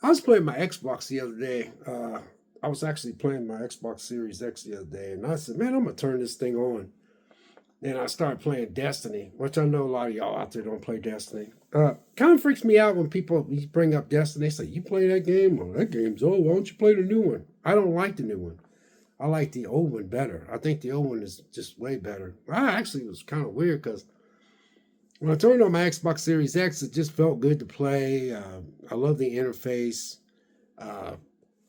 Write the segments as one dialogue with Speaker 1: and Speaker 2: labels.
Speaker 1: I was playing my Xbox the other day. I was actually playing my Xbox Series X the other day, and I said, "Man, I'm gonna turn this thing on." And I started playing Destiny, which I know a lot of y'all out there don't play Destiny. Kind of freaks me out when people bring up Destiny. They say, "You play that game? Oh, that game's old. Why don't you play the new one?" I don't like the new one. I like the old one better. I think the old one is just way better. I actually was kind of weird because when I turned on my Xbox Series X, it just felt good to play. I love the interface. Uh,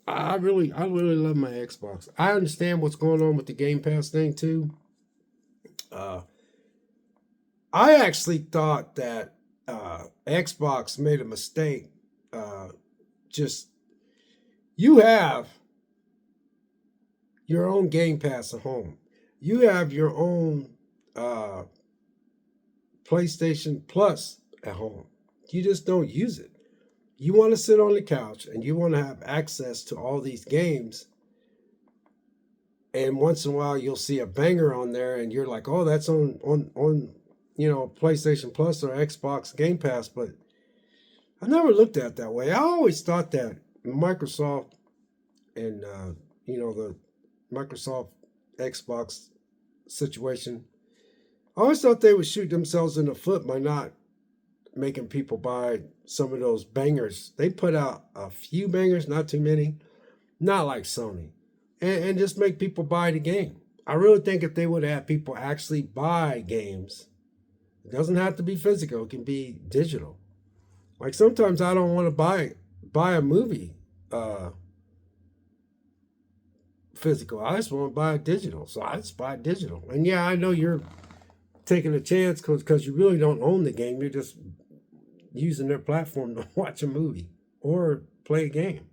Speaker 1: I really love my Xbox. I understand what's going on with the Game Pass thing too. Uh, I actually thought that Xbox made a mistake. Just you have your own Game Pass at home. You have your own uh, PlayStation Plus at home. You just don't use it. You want to sit on the couch and you want to have access to all these games. And once in a while, you'll see a banger on there, and you're like, "Oh, that's on PlayStation Plus or Xbox Game Pass." But I never looked at it that way. I always thought that Microsoft and the Microsoft Xbox situation. I always thought they would shoot themselves in the foot by not making people buy some of those bangers. They put out a few bangers, not too many, not like Sony, and just make people buy the game. I really think if they would have people actually buy games, it doesn't have to be physical, it can be digital. Like sometimes I don't want to buy a movie uh, physical. I just want to buy it digital. So I just buy it digital. And yeah, I know you're taking a chance because you really don't own the game. You're just using their platform to watch a movie or play a game.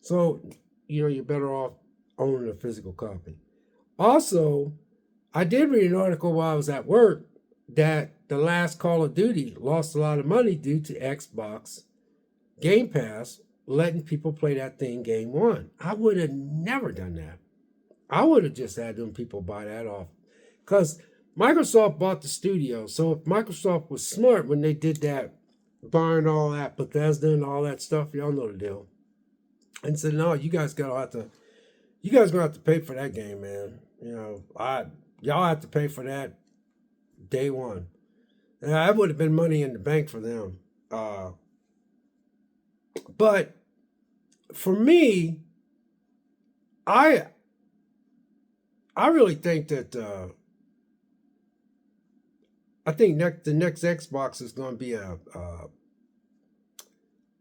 Speaker 1: So, you're better off owning a physical copy. Also, I did read an article while I was at work that the last Call of Duty lost a lot of money due to Xbox Game Pass letting people play that thing game one. I would have never done that. I would have just had them people buy that off. Because Microsoft bought the studio. So if Microsoft was smart when they did that, buying all that Bethesda and all that stuff, y'all know the deal. And said, no, you guys gonna have to pay for that game, man. Y'all have to pay for that day one. And that would have been money in the bank for them. But for me, I I really think that the next Xbox is going to be a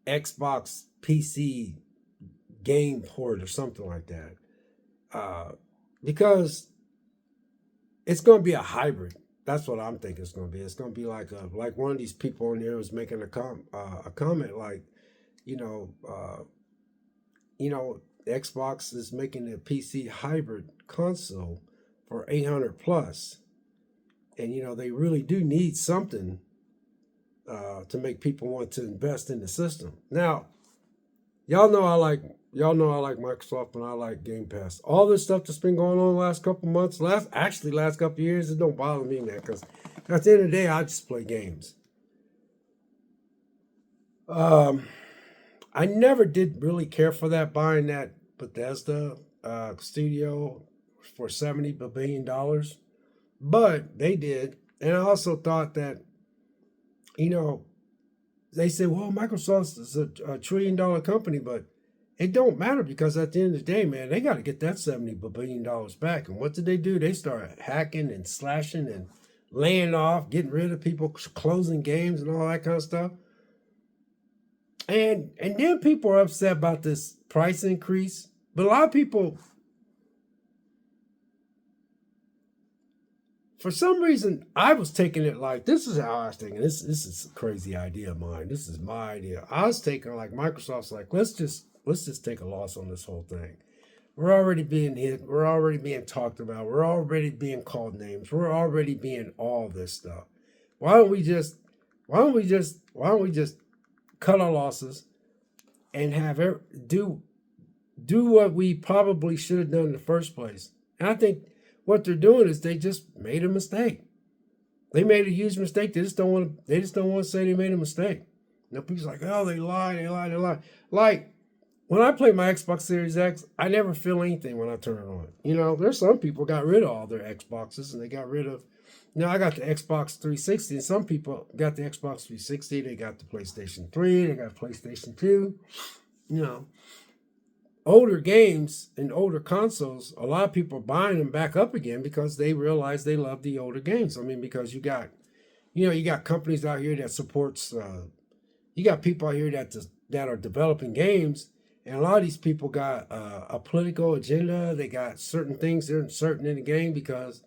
Speaker 1: Xbox PC game port or something like that, uh, because it's going to be a hybrid. That's what I'm thinking it's going to be. It's going to be like one of these people on here was making a comment like, you know, uh, Xbox is making a PC hybrid console for 800 plus, and they really do need something to make people want to invest in the system. Now, y'all know I like Microsoft and I like Game Pass. All this stuff that's been going on the last couple months, last couple years, it don't bother me, man, because at the end of the day, I just play games. Um, I never did really care for that buying that Bethesda studio for $70 billion, but they did, and I also thought that you know they said, well, Microsoft is a $1 trillion company, but it don't matter because at the end of the day, man, they got to get that $70 billion back. And what did they do? They started hacking and slashing and laying off, getting rid of people, closing games and all that kind of stuff. And then people are upset about this price increase. But a lot of people, for some reason, I was taking it like this is how I was thinking. This is a crazy idea of mine. This is my idea. I was taking like Microsoft's like let's just take a loss on this whole thing. We're already being hit. We're already being talked about. We're already being called names. We're already being all this stuff. Why don't we just why don't we just cut our losses and do what we probably should have done in the first place? And I think what they're doing is they just made a mistake. They made a huge mistake. They just don't want to say they made a mistake. You know, people's like, oh, they lie, they lie, they lie. Like, when I play my Xbox Series X, I never feel anything when I turn it on. You know, there's some people got rid of all their Xboxes and they got rid of. Now I got the Xbox 360, and some people got the Xbox 360. They got the PlayStation 3. They got PlayStation 2. You know, older games and older consoles. A lot of people are buying them back up again because they realize they love the older games. I mean, because you got, you got companies out here that supports. You got people out here that are developing games. And a lot of these people got a political agenda. They got certain things they're inserting in the game because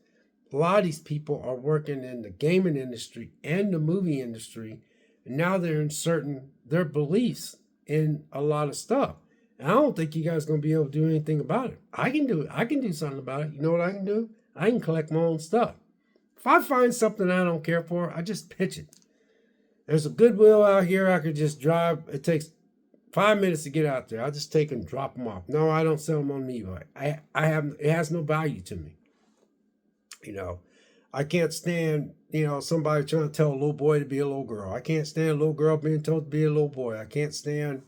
Speaker 1: a lot of these people are working in the gaming industry and the movie industry. And now they're inserting their beliefs in a lot of stuff. And I don't think you guys are going to be able to do anything about it. I can do it. I can do something about it. You know what I can do? I can collect my own stuff. If I find something I don't care for, I just pitch it. There's a Goodwill out here. I could just drive. It takes 5 minutes to get out there. I just take and drop them off. No, I don't sell them on eBay. It has no value to me. You know, I can't stand, somebody trying to tell a little boy to be a little girl. I can't stand a little girl being told to be a little boy. I can't stand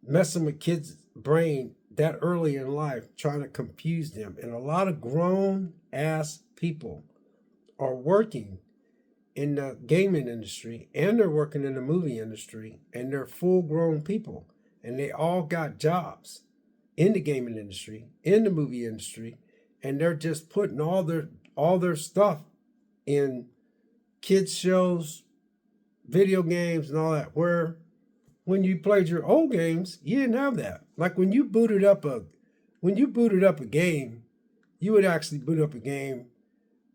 Speaker 1: messing with kids' brain that early in life, trying to confuse them. And a lot of grown ass people are working in the gaming industry and they're working in the movie industry, and they're full grown people, and they all got jobs in the gaming industry, in the movie industry, and they're just putting all their stuff in kids shows, video games and all that, where when you played your old games, you didn't have that. Like when you booted up a game, you would actually boot up a game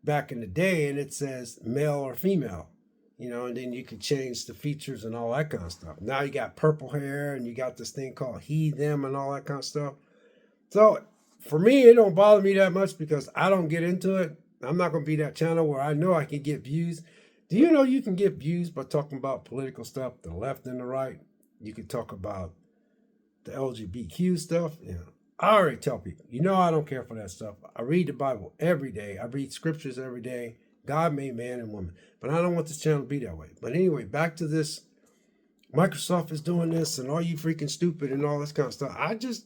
Speaker 1: back in the day and it says male or female, and then you could change the features and all that kind of stuff. Now you got purple hair and you got this thing called he, them and all that kind of stuff. So for me, it don't bother me that much because I don't get into it. I'm not going to be that channel where I know I can get views. Do you know you can get views by talking about political stuff, the left and the right? You can talk about the LGBTQ stuff. I already tell people, I don't care for that stuff. I read the Bible every day. I read scriptures every day. God made man and woman. But I don't want this channel to be that way. But anyway, back to this. Microsoft is doing this and all you freaking stupid and all this kind of stuff. I just,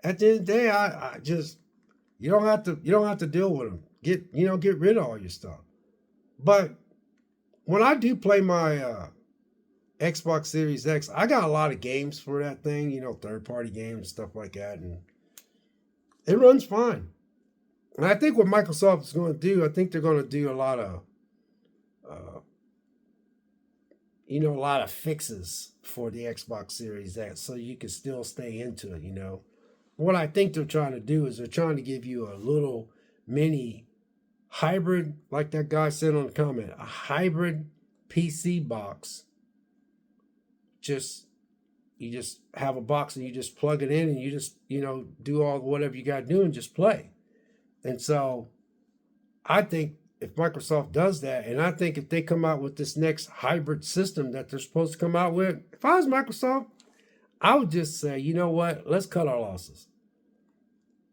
Speaker 1: at the end of the day, I just, you don't have to deal with them. Get rid of all your stuff. But when I do play my Xbox Series X, I got a lot of games for that thing, third-party games and stuff like that, and it runs fine. And I think what Microsoft is going to do, I think they're going to do a lot of, a lot of fixes for the Xbox Series X, so you can still stay into it. What I think they're trying to do is they're trying to give you a little mini hybrid, like that guy said on the comment, a hybrid PC box. You just have a box and you just plug it in and you just, do all whatever you got to do and just play. And so I think if Microsoft does that, and I think if they come out with this next hybrid system that they're supposed to come out with, if I was Microsoft, I would just say, you know what, let's cut our losses.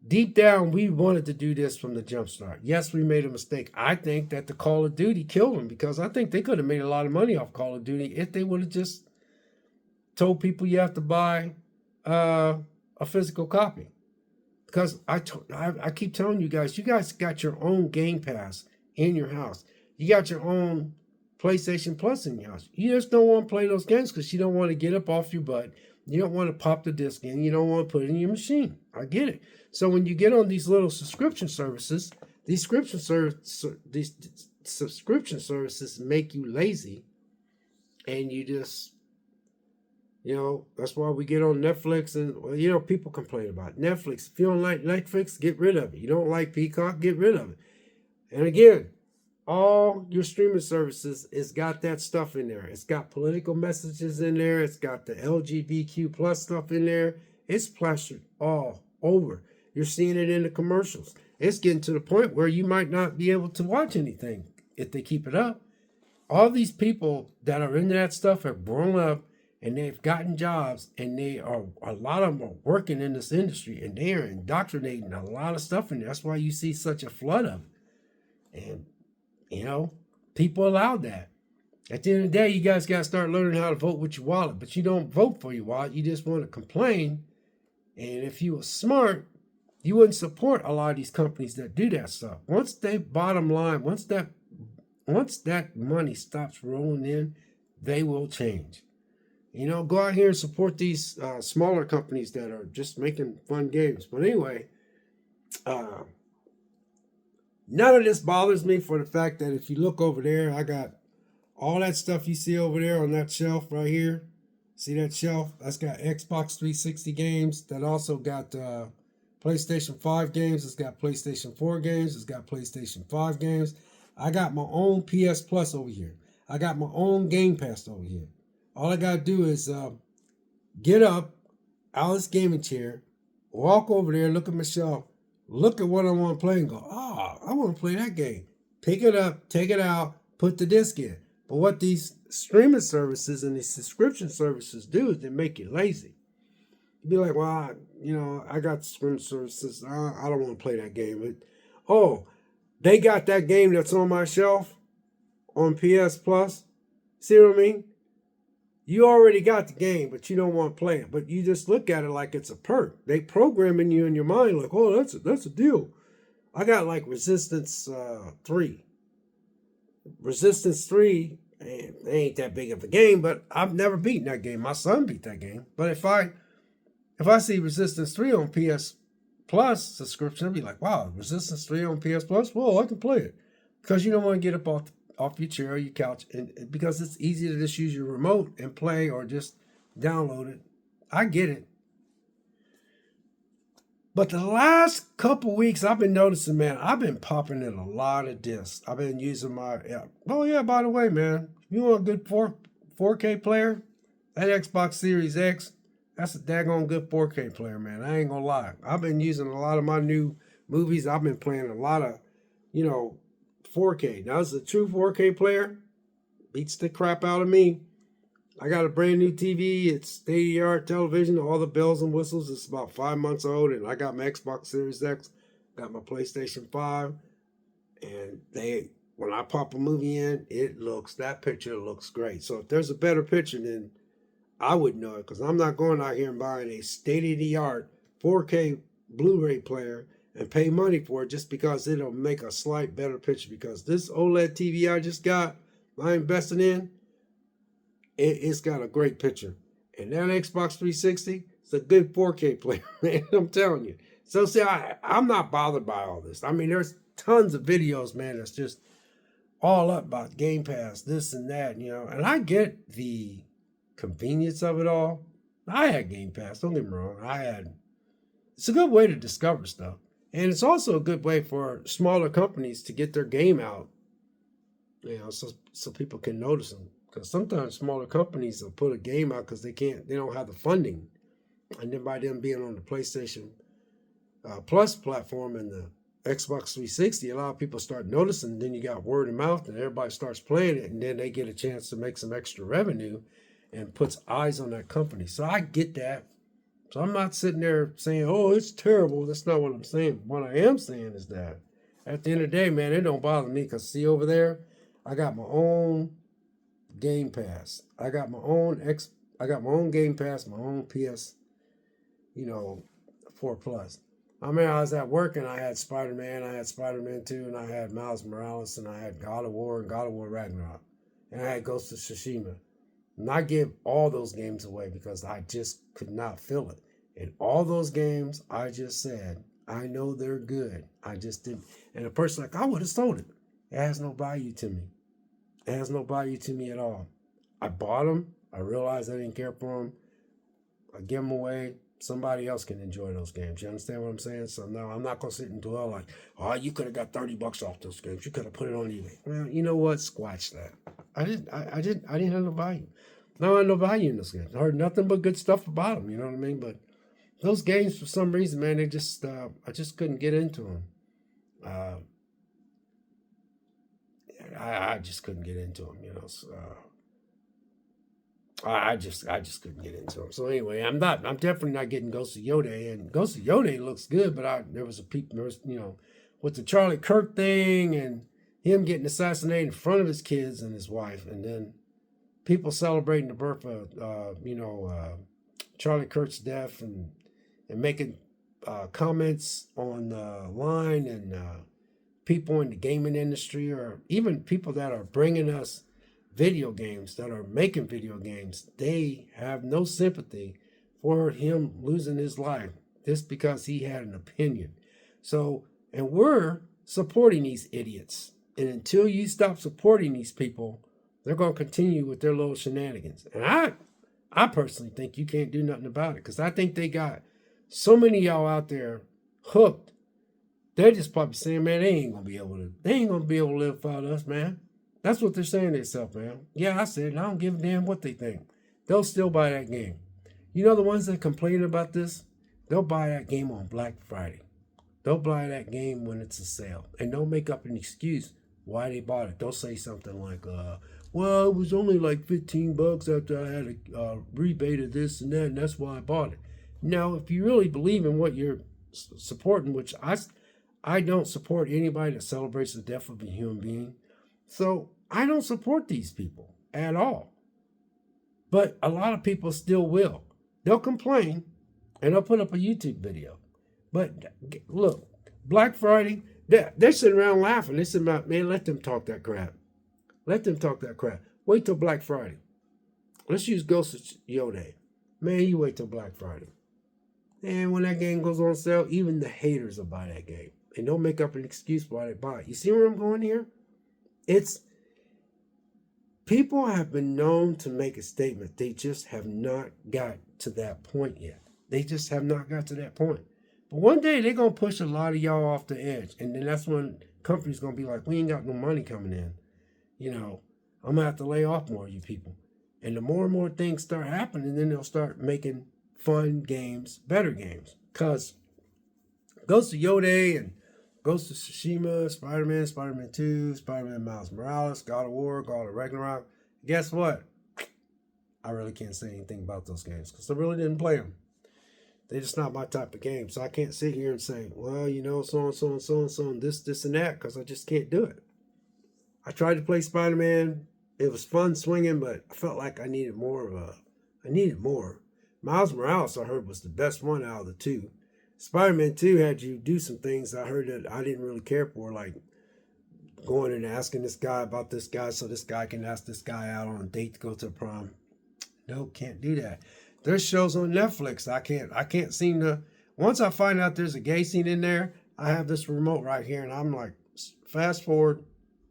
Speaker 1: Deep down, we wanted to do this from the jump start. Yes, we made a mistake. I think that the Call of Duty killed them because I think they could have made a lot of money off Call of Duty if they would have just told people you have to buy a physical copy. Because I keep telling you guys got your own Game Pass in your house. You got your own PlayStation Plus in your house. You just don't want to play those games because you don't want to get up off your butt. You don't want to pop the disc in. You don't want to put it in your machine. I get it. So when you get on these little subscription services, these subscription services make you lazy, and you just, that's why we get on Netflix. And people complain about Netflix. If you don't like Netflix, get rid of it. You don't like Peacock, get rid of it. And again, all your streaming services, it's got that stuff in there. It's got political messages in there. It's got the LGBTQ plus stuff in there. It's plastered all over. You're seeing it in the commercials. It's getting to the point where you might not be able to watch anything if they keep it up. All these people that are into that stuff have grown up and they've gotten jobs, and a lot of them are working in this industry, and they are indoctrinating a lot of stuff in there. That's why you see such a flood of it. And people allowed that. At the end of the day, you guys got to start learning how to vote with your wallet. But you don't vote for your wallet. You just want to complain. And if you were smart, you wouldn't support a lot of these companies that do that stuff. Once they bottom line, once that money stops rolling in, they will change. You know, go out here and support these smaller companies that are just making fun games. But anyway, none of this bothers me for the fact that if you look over there, I got all that stuff you see over there on that shelf right here. See that shelf? That's got Xbox 360 games. That also got PlayStation 5 games. It's got PlayStation 4 games. It's got PlayStation 5 games. I got my own PS Plus over here. I got my own Game Pass over here. All I got to do is get up out of this gaming chair, walk over there, look at my shelf, look at what I want to play and go, I want to play that game. Pick it up, take it out, put the disc in. But what these streaming services and these subscription services do is they make you lazy. You'd be like, well, I got the streaming services. I don't want to play that game. They got that game that's on my shelf on PS Plus. See what I mean? You already got the game, but you don't want to play it. But you just look at it like it's a perk. They programming you in your mind like, oh, that's a deal. I got like Resistance 3. Resistance 3 ain't that big of a game, but I've never beaten that game. My son beat that game. But if I see Resistance 3 on PS Plus subscription, I'd be like, wow, Resistance 3 on PS Plus? Well, I can play it. Because you don't want to get up off your chair or your couch, and because it's easy to just use your remote and play or just download it. I get it. But the last couple weeks, I've been noticing, man, I've been popping in a lot of discs. I've been using my, oh yeah, by the way, man, you want a good 4K player? That Xbox Series X, that's a daggone good 4K player, man. I ain't gonna lie. I've been using a lot of my new movies. I've been playing a lot of, 4K. Now, it's a true 4K player. Beats the crap out of me. I got a brand new TV. It's state-of-the-art television, all the bells and whistles. It's about 5 months old, and I got my Xbox Series X, got my PlayStation 5, and when I pop a movie in, that picture looks great. So if there's a better picture, then I would know it, because I'm not going out here and buying a state-of-the-art 4K Blu-ray player and pay money for it just because it'll make a slight better picture. Because this OLED TV I just got, I invested in, it's got a great picture. And that Xbox 360, it's a good 4K player, man. I'm telling you. So see, I'm not bothered by all this. I mean, there's tons of videos, man, that's just all up about Game Pass, this and that, And I get the convenience of it all. I had Game Pass, don't get me wrong. It's a good way to discover stuff. And it's also a good way for smaller companies to get their game out, so people can notice them. Because sometimes smaller companies will put a game out because they don't have the funding. And then by them being on the PlayStation Plus platform and the Xbox 360, a lot of people start noticing. And then you got word of mouth, and everybody starts playing it, and then they get a chance to make some extra revenue and puts eyes on that company. So I get that. So I'm not sitting there saying, oh, it's terrible. That's not what I'm saying. What I am saying is that at the end of the day, man, it don't bother me, because see over there, I got my own Game Pass. I got my own Game Pass, my own PS, 4 Plus. I mean, I was at work and I had Spider-Man, I had Spider-Man 2, and I had Miles Morales, and I had God of War and God of War Ragnarok, and I had Ghost of Tsushima. And I give all those games away because I just could not feel it. And all those games, I just said, I know they're good. I just didn't. And a person like, I would have sold it. It has no value to me. It has no value to me at all. I bought them. I realized I didn't care for them. I give them away. Somebody else can enjoy those games. You understand what I'm saying? So no, I'm not going to sit and dwell like, oh, you could have got $30 off those games. You could have put it on eBay. Well, you know what? Squash that. I didn't have no value. No, I had no value in those games. I heard nothing but good stuff about them. You know what I mean? But those games, for some reason, man, I just couldn't get into them. I just couldn't get into them, So, I just couldn't get into them. So anyway, I'm definitely not getting Ghost of Yode, and Ghost of Yode looks good, but there was with the Charlie Kirk thing, and him getting assassinated in front of his kids and his wife, and then people celebrating the birth of, Charlie Kirk's death, and making comments on line, and people in the gaming industry, or even people that are bringing us video games, that are making video games, they have no sympathy for him losing his life just because he had an opinion. So, and we're supporting these idiots. And until you stop supporting these people, they're going to continue with their little shenanigans. And I personally think you can't do nothing about it, because I think they got so many of y'all out there hooked. They're just probably saying, man, they ain't gonna be able to live without us, man. That's what they're saying to themselves, man. Yeah, I said, I don't give a damn what they think. They'll still buy that game. You know, the ones that complain about this, they'll buy that game on Black Friday. They'll buy that game when it's a sale, and they'll make up an excuse why they bought it. They'll say something like, well, it was only like $15 after I had a rebate of this and that, and that's why I bought it. Now, if you really believe in what you're supporting, which I don't support anybody that celebrates the death of a human being, so I don't support these people at all. But a lot of people still will. They'll complain, and they'll put up a YouTube video. But look, Black Friday, they're sitting around laughing. They're sitting about, man, let them talk that crap. Let them talk that crap. Wait till Black Friday. Let's use Ghost of Yoda. Man, you wait till Black Friday. And when that game goes on sale, even the haters will buy that game. And don't make up an excuse why they buy it. You see where I'm going here? It's, people have been known to make a statement. They just have not got to that point yet. They just have not got to that point. But one day they're going to push a lot of y'all off the edge. And then that's when companies going to be like, we ain't got no money coming in. You know, I'm going to have to lay off more of you people. And the more and more things start happening, then they'll start making fun games, better games. Because Ghost of Yoda and Ghost of Tsushima, Spider-Man, Spider-Man 2, Spider-Man Miles Morales, God of War, God of Ragnarok. Guess what? I really can't say anything about those games because I really didn't play them. They're just not my type of game. So I can't sit here and say, well, you know, so and so and so and so and this and that, because I just can't do it. I tried to play Spider-Man. It was fun swinging, but I felt like I needed more. Miles Morales, I heard, was the best one out of the two. Spider-Man 2 had you do some things I heard that I didn't really care for, like going and asking this guy about this guy so this guy can ask this guy out on a date to go to the prom. Nope, can't do that. There's shows on Netflix. I can't seem to, once I find out there's a gay scene in there, I have this remote right here and I'm like, fast forward.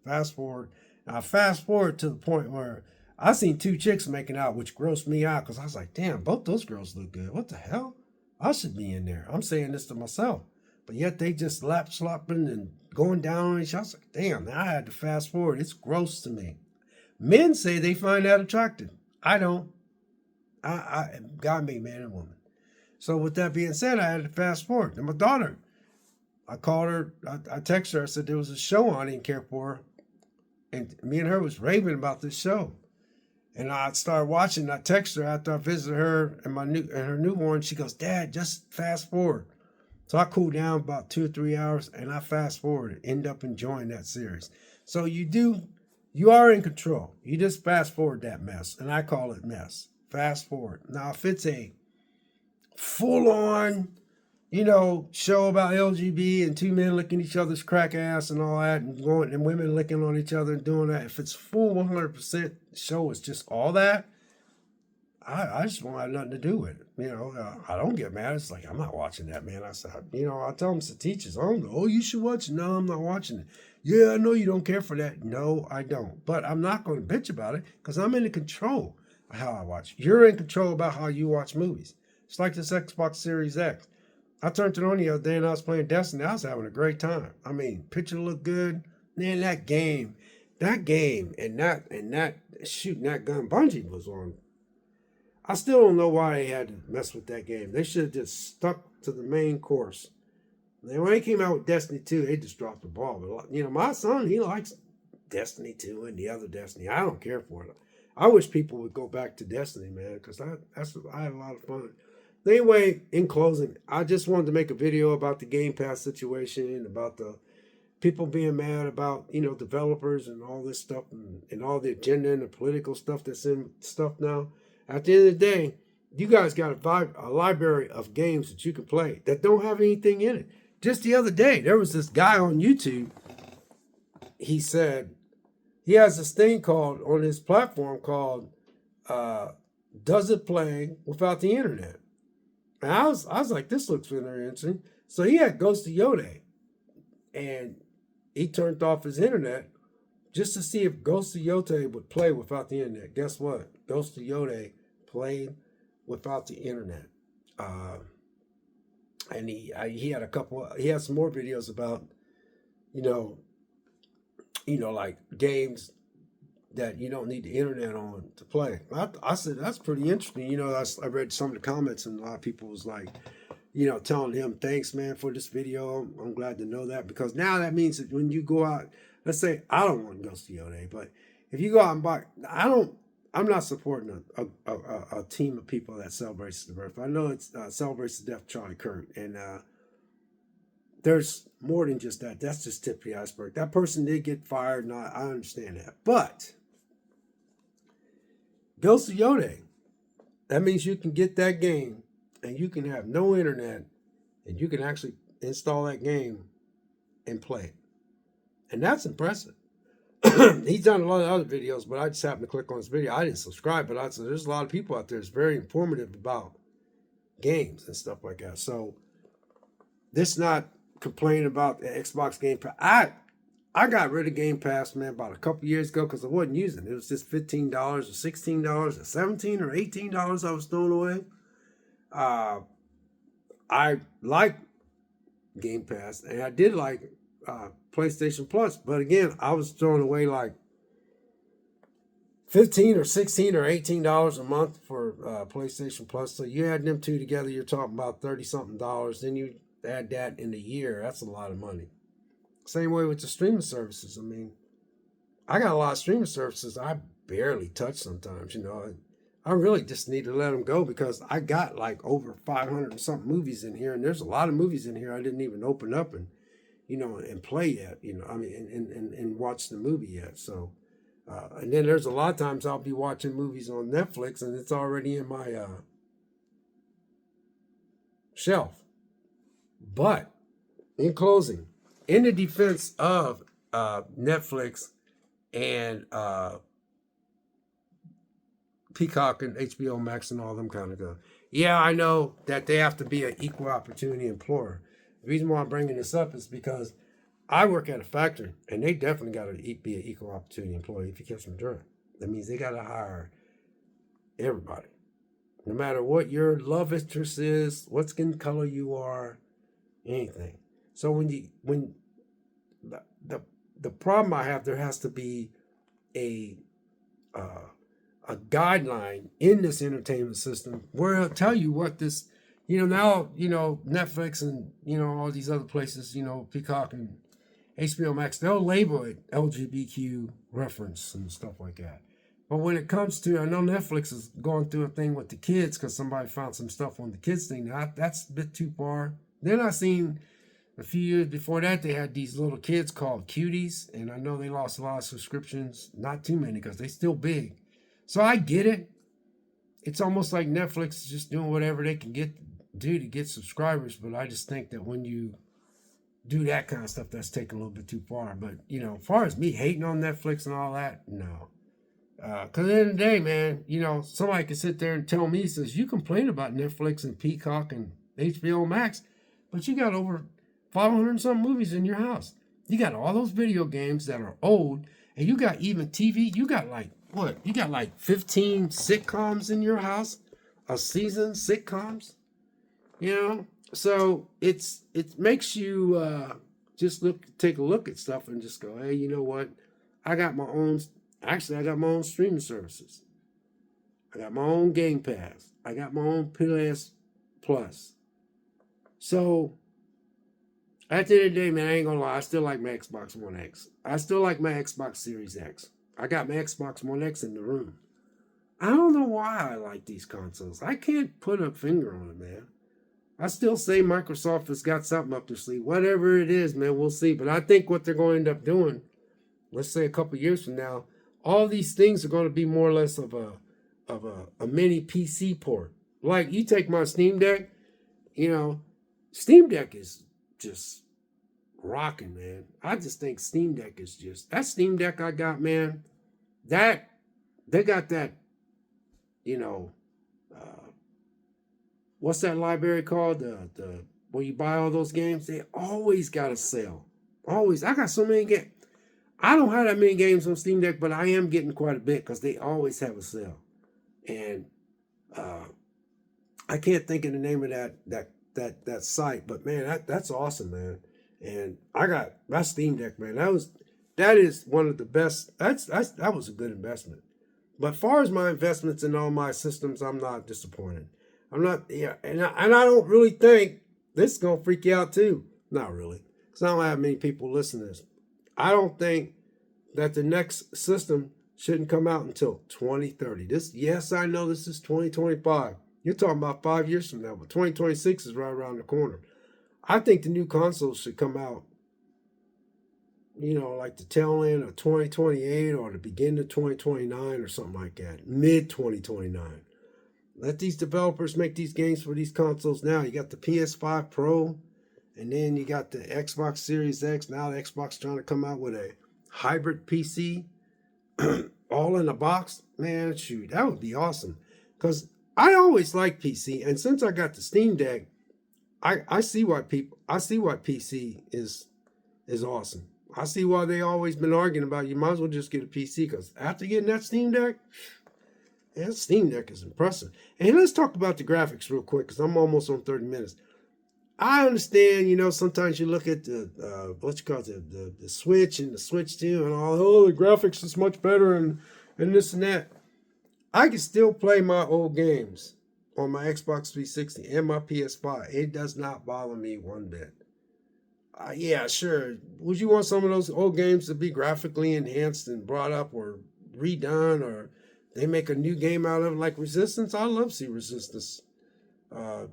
Speaker 1: And I fast forward to the point where I seen two chicks making out, which grossed me out because I was like, damn, both those girls look good. What the hell? I should be in there. I'm saying this to myself. But yet they just slopping and going down on each other. I was like, damn, now I had to fast forward. It's gross to me. Men say they find that attractive. I don't. I God made man and woman. So with that being said, I had to fast forward. And my daughter, I called her, I texted her, I said there was a show on I didn't care for. And me and her was raving about this show. And I started watching. I texted her after I visited her and her newborn. She goes, Dad, just fast forward. So I cooled down about 2 or 3 hours and I fast forwarded, end up enjoying that series. So you are in control. You just fast forward that mess. And I call it mess. Fast forward. Now, if it's a full-on, show about LGB and two men licking each other's crack ass and all that and going and women licking on each other and doing that, if it's full 100% show, it's just all that, I just won't have nothing to do with it. I don't get mad. It's like, I'm not watching that, man. I said, I tell them to teachers, oh, you should watch it. No, I'm not watching it. Yeah, I know you don't care for that. No, I don't. But I'm not going to bitch about it because I'm in control of how I watch. You're in control about how you watch movies. It's like this Xbox Series X. I turned it on the other day and I was playing Destiny. I was having a great time. I mean, picture looked good. Man, that game and that shooting that gun Bungie was on. I still don't know why they had to mess with that game. They should have just stuck to the main course. Then when they came out with Destiny 2, they just dropped the ball. But, my son, he likes Destiny 2 and the other Destiny. I don't care for it. I wish people would go back to Destiny, man, because I had a lot of fun. Anyway, in closing, I just wanted to make a video about the Game Pass situation, about the people being mad about, developers and all this stuff and all the agenda and the political stuff that's in stuff now. At the end of the day, you guys got a library of games that you can play that don't have anything in it. Just the other day, there was this guy on YouTube. He said he has this thing called on his platform called "Does It Play Without the Internet?" And I was like, this looks very interesting. So he had Ghost of Yode, and he turned off his internet just to see if Ghost of Yode would play without the internet. Guess what? Ghost of Yode played without the internet. And he had some more videos about, like games that you don't need the internet on to play. I said, that's pretty interesting. I read some of the comments, and a lot of people was like, telling him, thanks, man, for this video. I'm glad to know that, because now that means that when you go out, let's say I don't want Ghost of Yode, but if you go out and buy, I'm not supporting a team of people that celebrates the birth. I know it's celebrates the death of Charlie Kirk, and there's more than just that. That's just tip of the iceberg. That person did get fired, and I understand that. But Ghost of Yode, that means you can get that game, and you can have no internet, and you can actually install that game and play it. And that's impressive. He's done a lot of other videos, but I just happened to click on his video. I didn't subscribe, but there's a lot of people out there that's very informative about games and stuff like that. So this not complaining about the Xbox Game Pass. I got rid of Game Pass, man, about a couple years ago because I wasn't using it. It was just $15 or $16 or $17 or $18 I was throwing away. I like Game Pass, and I did like PlayStation Plus, but again, I was throwing away like $15 or $16 or $18 a month for PlayStation Plus. So you add them two together, you're talking about $30-something. Then you add that in a year, that's a lot of money. Same way with the streaming services. I mean, I got a lot of streaming services I barely touch sometimes. I really just need to let them go because I got like over 500 and something movies in here, and there's a lot of movies in here I didn't even open up and play yet. And watch the movie yet. So, and then there's a lot of times I'll be watching movies on Netflix and it's already in my shelf. But in closing, in the defense of Netflix and Peacock and HBO Max and all them kind of stuff. Yeah, I know that they have to be an equal opportunity employer. The reason why I'm bringing this up is because I work at a factory, and they definitely got to be an equal opportunity employee if you catch them drunk. That means they got to hire everybody. No matter what your love interest is, what skin color you are, anything. So when the problem I have, there has to be a guideline in this entertainment system where it'll tell you what this, now, Netflix and, all these other places, Peacock and HBO Max, they'll label it LGBTQ reference and stuff like that. But when it comes to, I know Netflix is going through a thing with the kids because somebody found some stuff on the kids thing. Now, that's a bit too far. Then I seen a few years before that, they had these little kids called cuties. And I know they lost a lot of subscriptions. Not too many because they're still big. So I get it. It's almost like Netflix is just doing whatever they can do to get subscribers. But I just think that when you do that kind of stuff, that's taking a little bit too far. But, as far as me hating on Netflix and all that, no. Because at the end of the day, man, somebody can sit there and tell me, says, you complain about Netflix and Peacock and HBO Max, but you got over 500 and some movies in your house. You got all those video games that are old, and you got even TV. You got like, what? You got like 15 sitcoms in your house, a season sitcoms, So it makes you just take a look at stuff and just go, hey, you know what? I got my own streaming services. I got my own Game Pass. I got my own PS Plus. So at the end of the day, man, I ain't gonna lie, I still like my Xbox One X. I still like my Xbox Series X. I got my Xbox One X in the room. I don't know why I like these consoles. I can't put a finger on it, man. I still say Microsoft has got something up their sleeve. Whatever it is, man, we'll see. But I think what they're going to end up doing, let's say a couple years from now, all these things are going to be more or less of a mini PC port. Like you take my Steam Deck, you know, Steam Deck is just rocking, man. I just think Steam Deck is just that Steam Deck I got, man. That they got that, you know, uh, what's that library called? The where you buy all those games. They always got a sale. Always. I got so many games. I don't have that many games on Steam Deck, but I am getting quite a bit because they always have a sale. And uh, I can't think of the name of that site, but man, that's awesome, man. And I got that Steam Deck, man. That is one of the best. That was a good investment. But far as my investments in all my systems, I'm not disappointed. I'm not, yeah, and I don't really think this is gonna freak you out too. Not really, because I don't have many people listen to this. I don't think that the next system shouldn't come out until 2030. Yes, I know this is 2025. You're talking about 5 years from now, but 2026 is right around the corner. I think the new consoles should come out, like the tail end of 2028 or the beginning of 2029 or something like that, mid 2029. Let these developers make these games for these consoles now. You got the PS5 Pro, and then you got the Xbox Series X. Now the Xbox trying to come out with a hybrid PC, all in a box. Man, shoot, that would be awesome. Because I always like PC, and since I got the Steam Deck, I see why PC is awesome. I see why they always been arguing about you might as well just get a PC, because after getting that Steam Deck, yeah, that Steam Deck is impressive. And let's talk about the graphics real quick, because I'm almost on 30 minutes. I understand, sometimes you look at the the Switch and the Switch 2 and all, oh, the graphics is much better and this and that. I can still play my old games on my Xbox 360 and my PS5. It does not bother me one bit. Yeah, sure. Would you want some of those old games to be graphically enhanced and brought up or redone, or they make a new game out of it like Resistance? I love to see Resistance uh,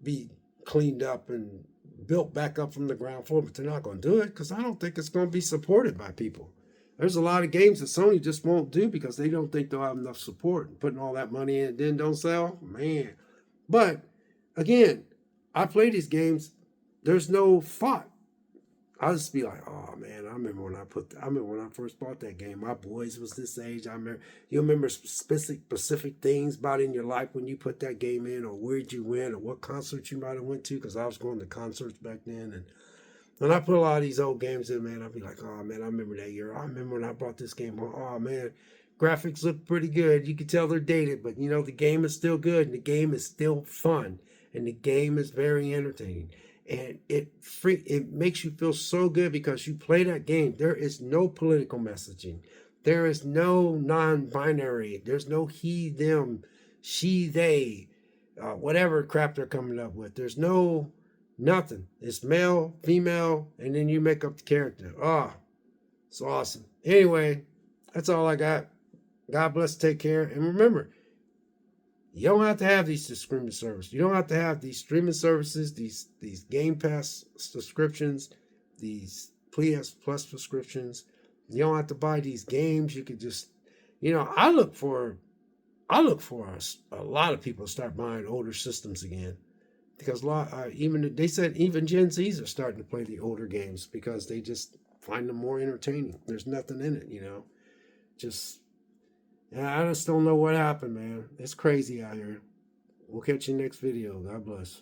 Speaker 1: be cleaned up and built back up from the ground floor, but they're not going to do it because I don't think it's going to be supported by people. There's a lot of games that Sony just won't do because they don't think they'll have enough support. And putting all that money in and then don't sell, man. But again, I play these games. There's no thought. I'll just be like, oh man, I remember when I first bought that game. My boys was this age. You remember specific things about in your life when you put that game in, or where'd you went, or what concert you might have went to, because I was going to concerts back then. And when I put a lot of these old games in, man, I'll be like, oh man, I remember that year. I remember when I brought this game home. Oh man, graphics look pretty good. You can tell they're dated, but the game is still good, and the game is still fun, and the game is very entertaining. And it makes you feel so good because you play that game. There is no political messaging. There is no non-binary. There's no he, them, she, they, whatever crap they're coming up with. There's no nothing. It's male, female, and then you make up the character. Oh, it's awesome. Anyway, that's all I got. God bless. Take care. And remember, you don't have to have these streaming services. You don't have to have these streaming services, these Game Pass subscriptions, these PS Plus subscriptions. You don't have to buy these games. You could just, I look for a lot of people to start buying older systems again, because they said even Gen Zs are starting to play the older games because they just find them more entertaining. There's nothing in it, just. And I just don't know what happened, man. It's crazy out here. We'll catch you next video. God bless.